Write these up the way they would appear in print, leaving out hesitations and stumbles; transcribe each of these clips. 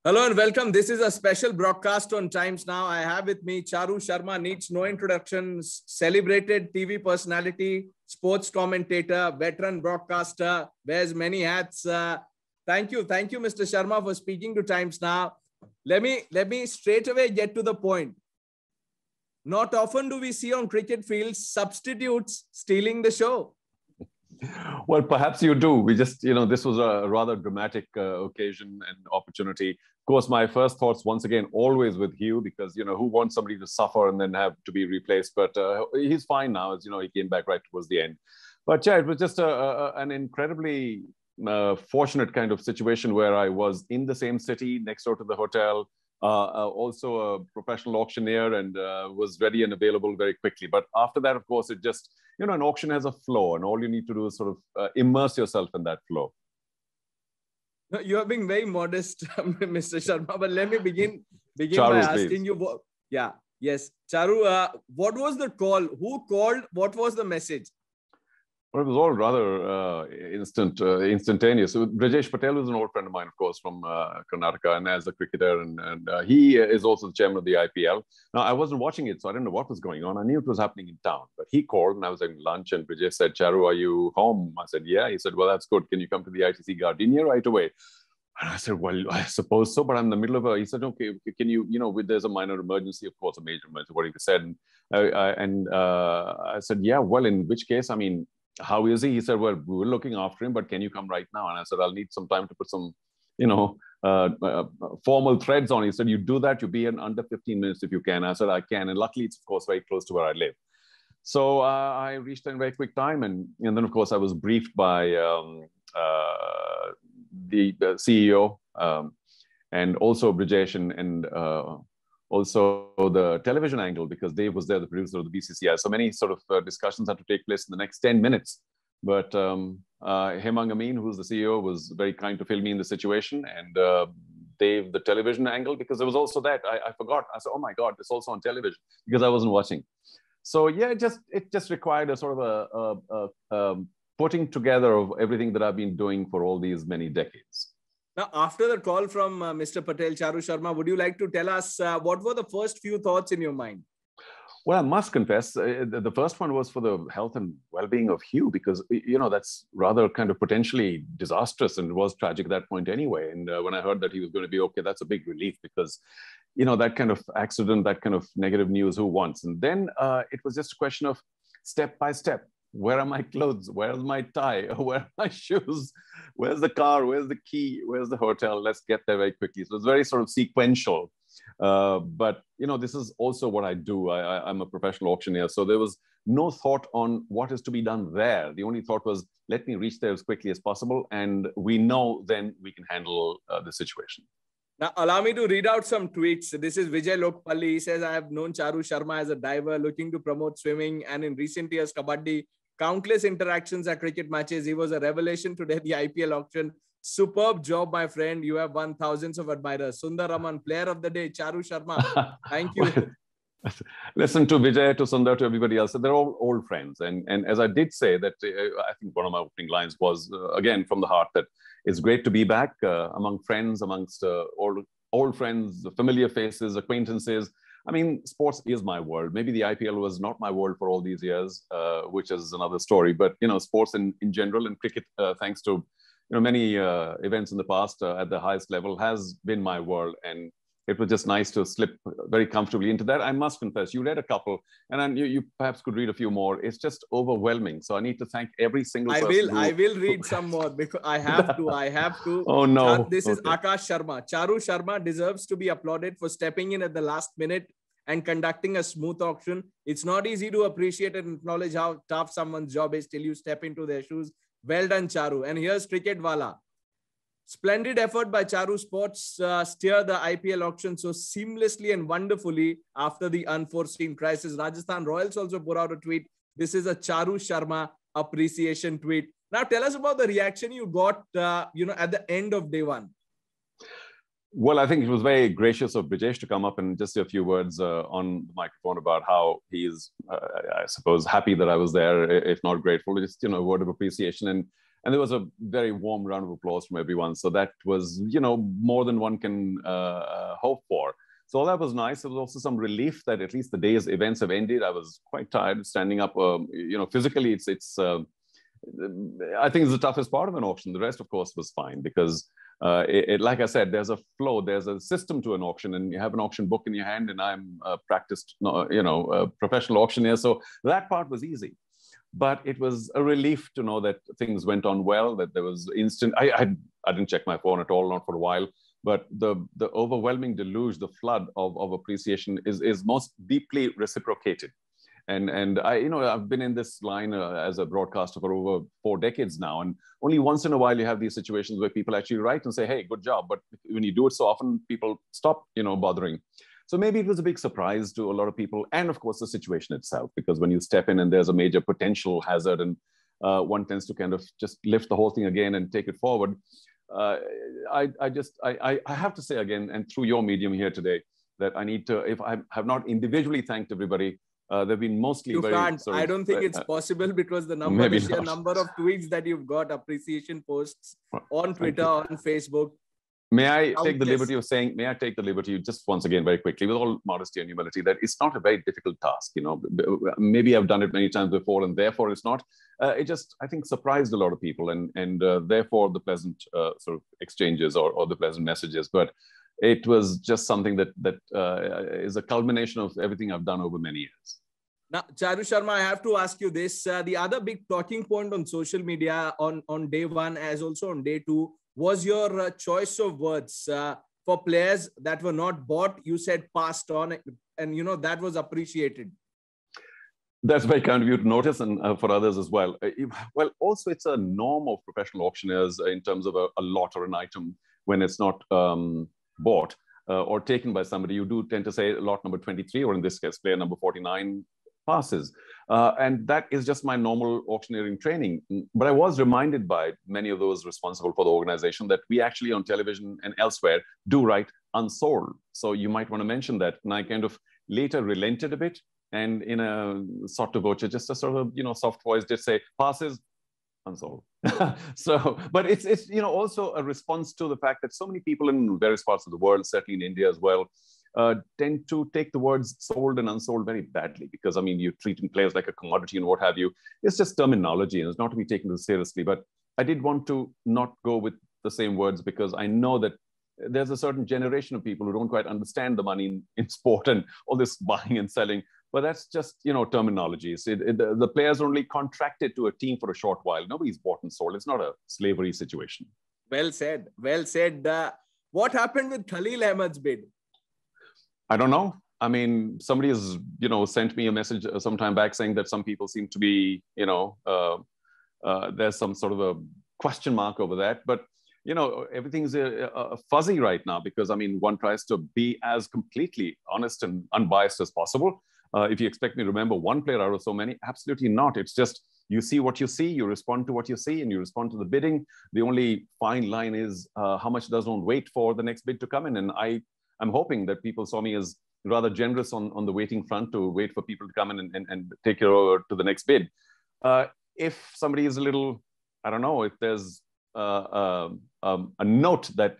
Hello and welcome. This is a special broadcast on Times Now. I have with me Charu Sharma, needs no introductions, celebrated TV personality, sports commentator, veteran broadcaster, wears many hats. Thank you, Mr. Sharma, for speaking to Times Now. Let me straight away get to the point. Not often do we see on cricket fields substitutes stealing the show. Well, perhaps you do. We just, this was a rather dramatic occasion and opportunity. Of course, my first thoughts, once again, always with Hugh, because, who wants somebody to suffer and then have to be replaced? But he's fine now, as he came back right towards the end. But yeah, it was just an incredibly fortunate kind of situation where I was in the same city next door to the hotel, also a professional auctioneer, and was ready and available very quickly. But after that, of course, it just, an auction has a flow, and all you need to do is sort of immerse yourself in that flow. No, you are being very modest, Mr. Sharma, but let me begin Charu, by asking please. you. Yes. Charu, what was the call? Who called? What was the message? Well, it was all rather instantaneous. So Brajesh Patel is an old friend of mine, of course, from Karnataka, and as a cricketer, and he is also the chairman of the IPL. Now, I wasn't watching it, so I didn't know what was going on. I knew it was happening in town, but he called, and I was having lunch, and Brajesh said, "Charu, are you home?" I said, "Yeah." He said, "Well, that's good. Can you come to the ITC Gardenia right away?" And I said, "Well, I suppose so, but I'm in the middle of a..." He said, "Okay, can you, there's a minor emergency, of course, a major emergency," what he said. And I said, "Yeah, well, in which case, I mean, how is he?" He said, "Well, we were looking after him, but can you come right now?" And I said, "I'll need some time to put some, formal threads on." He said, "You do that, you'll be in under 15 minutes if you can." I said, "I can." And luckily, it's, of course, very close to where I live. So I reached in very quick time. And then, of course, I was briefed by the CEO and also Brajesh and also the television angle, because Dave was there, the producer of the BCCI. So many sort of discussions had to take place in the next 10 minutes. But Hemang Amin, who's the CEO, was very kind to fill me in the situation. And Dave, the television angle, because there was also that. I forgot. I said, "Oh my God, it's also on television," because I wasn't watching. So yeah, it just required a sort of a putting together of everything that I've been doing for all these many decades. Now, after the call from Mr. Patel, Charu Sharma, would you like to tell us what were the first few thoughts in your mind? Well, I must confess, the first one was for the health and well-being of Hugh, because, that's rather kind of potentially disastrous, and it was tragic at that point anyway. And when I heard that he was going to be okay, that's a big relief, because, that kind of accident, that kind of negative news, who wants? And then it was just a question of step by step. Where are my clothes? Where's my tie? Where are my shoes? Where's the car? Where's the key? Where's the hotel? Let's get there very quickly. So it's very sort of sequential. But, this is also what I do. I'm a professional auctioneer. So there was no thought on what is to be done there. The only thought was, let me reach there as quickly as possible. And we know then we can handle the situation. Now, allow me to read out some tweets. This is Vijay Lokpalli. He says, "I have known Charu Sharma as a diver looking to promote swimming, and in recent years, kabaddi. Countless interactions at cricket matches. He was a revelation today at the IPL auction. Superb job, my friend. You have won thousands of admirers. Sundar Raman, player of the day, Charu Sharma. Thank you." Listen, to Vijay, to Sundar, to everybody else, they're all old friends. And as I did say, that I think one of my opening lines was, again, from the heart, that it's great to be back among friends, amongst old friends, familiar faces, acquaintances. I mean, sports is my world. Maybe the IPL was not my world for all these years, which is another story. But, sports in general, and cricket, thanks to, many events in the past at the highest level, has been my world. And it was just nice to slip very comfortably into that. I must confess, you read a couple, and you perhaps could read a few more. It's just overwhelming. So I need to thank every single person. I will read some more, because I have to. Oh, no. This is Akash Sharma. Charu Sharma deserves to be applauded for stepping in at the last minute and conducting a smooth auction. It's not easy to appreciate and acknowledge how tough someone's job is till you step into their shoes. Well done, Charu. And here's Cricket Wala. Splendid effort by Charu Sports steer the IPL auction so seamlessly and wonderfully after the unforeseen crisis. Rajasthan Royals also put out a tweet. This is a Charu Sharma appreciation tweet. Now tell us about the reaction you got, at the end of day one. Well, I think it was very gracious of Brajesh to come up and just say a few words on the microphone about how he's, I suppose, happy that I was there, if not grateful. Just, a word of appreciation. And And there was a very warm round of applause from everyone. So that was, you know, more than one can hope for. So all that was nice. There was also some relief that at least the day's events have ended. I was quite tired standing up. You know, physically, I think it's the toughest part of an auction. The rest, of course, was fine because, like I said, there's a flow, there's a system to an auction, and you have an auction book in your hand. And I'm a practiced, you know, a professional auctioneer, so that part was easy. But it was a relief to know that things went on well. That there was instant. I didn't check my phone at all, not for a while. But the overwhelming deluge, the flood of appreciation is most deeply reciprocated. And I, you know, I've been in this line as a broadcaster for over 4 decades now. And only once in a while you have these situations where people actually write and say, hey, good job. But when you do it so often, people stop, you know, bothering. So maybe it was a big surprise to a lot of people. And of course, the situation itself, because when you step in and there's a major potential hazard and one tends to kind of just lift the whole thing again and take it forward. I have to say again, and through your medium here today, that I need to, if I have not individually thanked everybody, they've been mostly you very. Can't. I don't think it's possible because the sheer number of tweets that you've got, appreciation posts on Twitter, on Facebook. May I take the liberty of saying, may I take the liberty just once again, very quickly, with all modesty and humility, that it's not a very difficult task. You know, maybe I've done it many times before and therefore it's not. It just, I think, surprised a lot of people and therefore the pleasant sort of exchanges or the pleasant messages. But it was just something that is a culmination of everything I've done over many years. Now, Charu Sharma, I have to ask you this. The other big talking point on social media on day one as also on day two was your choice of words. For players that were not bought, you said passed on, and you know that was appreciated. That's very kind of you to notice, and for others as well. Well, also it's a norm of professional auctioneers in terms of a lot or an item when it's not bought or taken by somebody. You do tend to say lot number 23, or in this case, player number 49 passes. And that is just my normal auctioneering training. But I was reminded by many of those responsible for the organization that we actually on television and elsewhere do write unsold. So you might want to mention that. And I kind of later relented a bit. And in a sotto voce, just a sort of, you know, soft voice did say, passes, unsold. So, but it's, you know, also a response to the fact that so many people in various parts of the world, certainly in India as well, tend to take the words sold and unsold very badly because, I mean, you're treating players like a commodity and what have you. It's just terminology and it's not to be taken seriously. But I did want to not go with the same words because I know that there's a certain generation of people who don't quite understand the money in sport and all this buying and selling. But that's just, you know, terminologies. The players are only contracted to a team for a short while. Nobody's bought and sold. It's not a slavery situation. Well said. Well said. What happened with Khalil Ahmed's bid? I don't know. I mean, somebody has, you know, sent me a message some time back saying that some people seem to be, you know, there's some sort of a question mark over that. But, you know, everything's fuzzy right now because, I mean, one tries to be as completely honest and unbiased as possible. If you expect me to remember one player out of so many, absolutely not. It's just you see what you see, you respond to what you see, and you respond to the bidding. The only fine line is how much does one wait for the next bid to come in. And I'm hoping that people saw me as rather generous on the waiting front to wait for people to come in and take you over to the next bid. If somebody is a little, I don't know, if there's a note that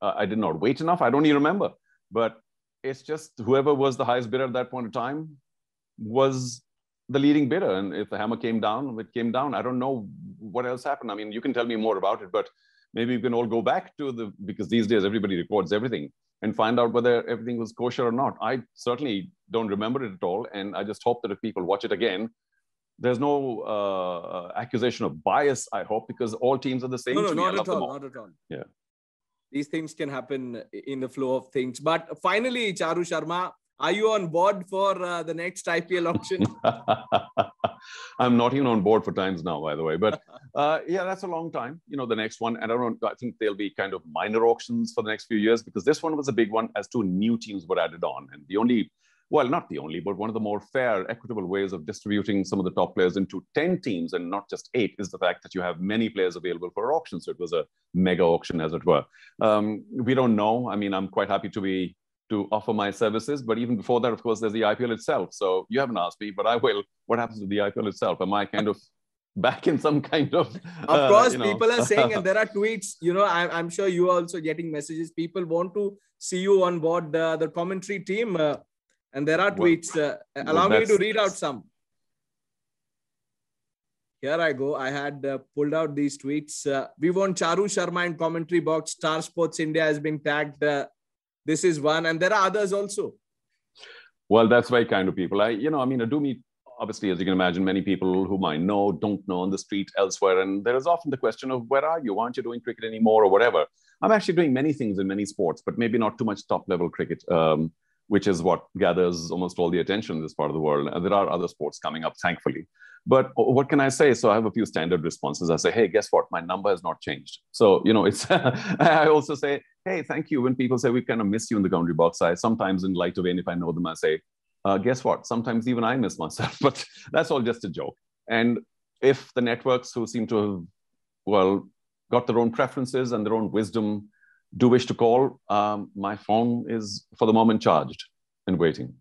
I did not wait enough, I don't even remember. But it's just whoever was the highest bidder at that point in time was the leading bidder. And if the hammer came down, it came down. I don't know what else happened. I mean, you can tell me more about it, but maybe we can all go back to because these days everybody records everything and find out whether everything was kosher or not. I certainly don't remember it at all. And I just hope that if people watch it again, there's no accusation of bias, I hope, because all teams are the same. No, not at all. Not at all. Yeah. These things can happen in the flow of things. But finally, Charu Sharma, are you on board for the next IPL auction? I'm not even on board for times now, by the way. But yeah, that's a long time. You know, the next one. And I think there'll be kind of minor auctions for the next few years because this one was a big one as 2 new teams were added on. And the only, well, not the only, but one of the more fair, equitable ways of distributing some of the top players into 10 teams and not just 8 is the fact that you have many players available for auction. So it was a mega auction, as it were. We don't know. I mean, I'm quite happy to offer my services. But even before that, of course, there's the IPL itself. So you haven't asked me, but I will. What happens to the IPL itself? Am I kind of back in some kind of... Of course, people are saying, and there are tweets, I'm sure you are also getting messages. People want to see you on board the commentary team. And there are tweets. Allow me to read out some. Here I go. I had pulled out these tweets. We want Charu Sharma in commentary box. Star Sports India has been tagged. This is one. And there are others also. Well, that's very kind of people. I do meet, obviously, as you can imagine, many people whom I know, don't know on the street elsewhere. And there is often the question of, where are you? Why aren't you doing cricket anymore or whatever? I'm actually doing many things in many sports, but maybe not too much top-level cricket, which is what gathers almost all the attention in this part of the world. And there are other sports coming up, thankfully. But what can I say? So I have a few standard responses. I say, hey, guess what? My number has not changed. So, it's, I also say, hey, thank you. When people say, we kind of miss you in the commentary box, I sometimes, in light of it, if I know them, I say, guess what? Sometimes even I miss myself, but that's all just a joke. And if the networks who seem to have, got their own preferences and their own wisdom do wish to call, my phone is for the moment charged and waiting.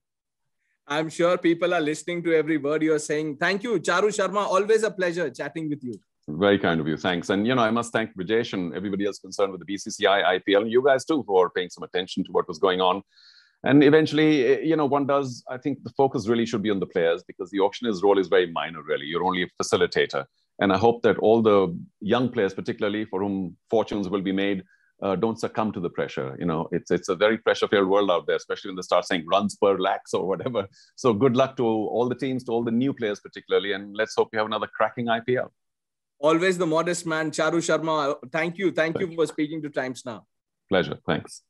I'm sure people are listening to every word you're saying. Thank you, Charu Sharma. Always a pleasure chatting with you. Very kind of you. Thanks. And, I must thank Brijesh and everybody else concerned with the BCCI, IPL, and you guys too for paying some attention to what was going on. And eventually, one does, I think the focus really should be on the players, because the auctioneer's role is very minor, really. You're only a facilitator. And I hope that all the young players, particularly for whom fortunes will be made, don't succumb to the pressure. It's a very pressure-filled world out there, especially when they start saying runs per lakhs or whatever. So good luck to all the teams, to all the new players particularly, and let's hope we have another cracking IPL. Always the modest man, Charu Sharma. Thank you. Thank you for speaking to Times Now. Pleasure. Thanks.